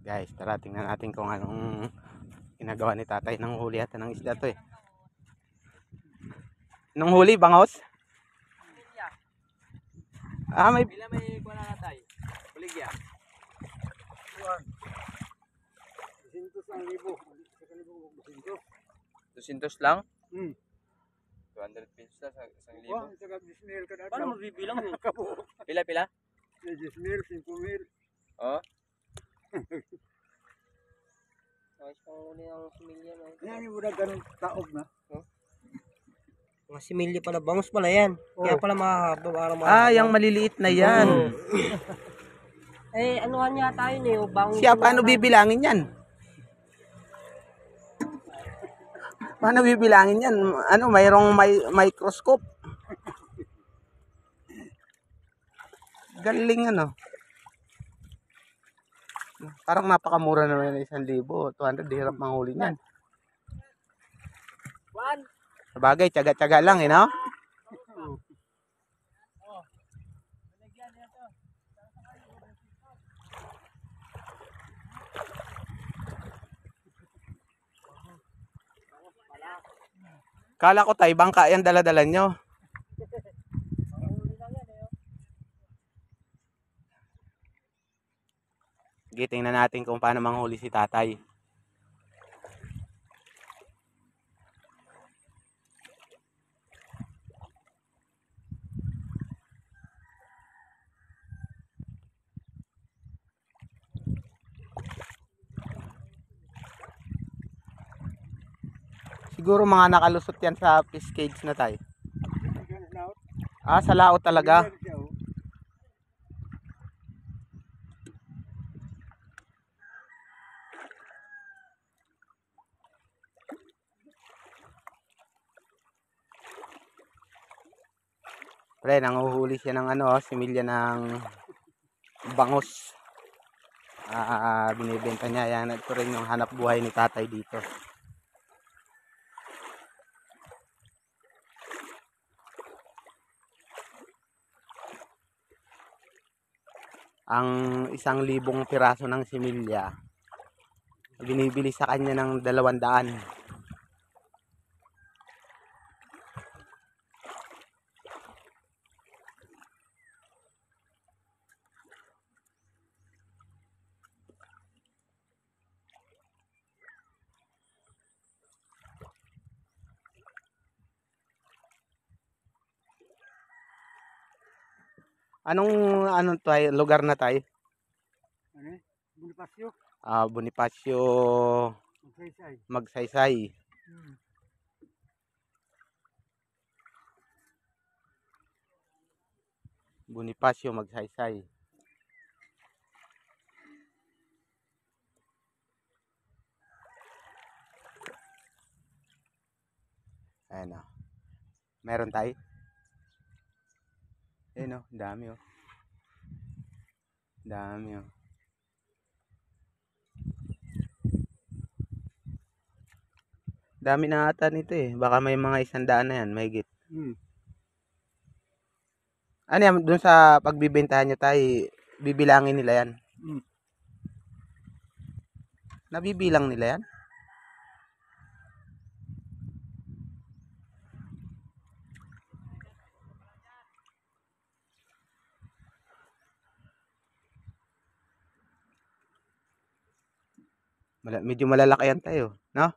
Guys, tara tingnan natin kung anong ginagawa ni tatay. Nang huli ata ng isda to eh. Nung huli, bangos? May... Pila may kuha na natay? Buligya? 200 lang? 200 pesos na sa 1,000. Paano mabibilang mo? Pila? 10,000, 5,000. Oo. Ayos pang uli ang similya na. Yan yung muna ganun taog na. Mga similya pala, bangus pala yan. Kaya pala mahaba. yung maliliit na yan. Anuhan niya tayo niyo, bangus. Siya, paano bibilangin yan? Paano bibilangin yan? Mayroong microscope. Galing Parang napakamura naman ng 1,000. 200, hirap manghuli niyan. Sabagay, tiyaga-tiyaga lang no? Kala ko tayo, bangka yan dala-dala nyo. Sige, tingnan natin kung paano manghuli si tatay. Siguro mga nakalusot yan sa fish cage na tayo. Sa laot talaga. Pre, nanguhuli siya ng similya ng bangus. Binibenta niya. Yan, ito rin yung hanap buhay ni tatay dito. Ang 1,000 piraso ng similya, binibili sa kanya ng 200. Anong lugar na tayo? Bonifacio. Bonifacio Magsaysay. Bonifacio Magsaysay. Ayan meron tayo. Dami Dami Dami na ata nito eh. Baka may mga 100 na yan, mahigit. Ano yan, dun sa pagbibentahan nyo tayo, bibilangin nila yan? Nabibilang nila yan? Medyo malalaki yan tayo, no?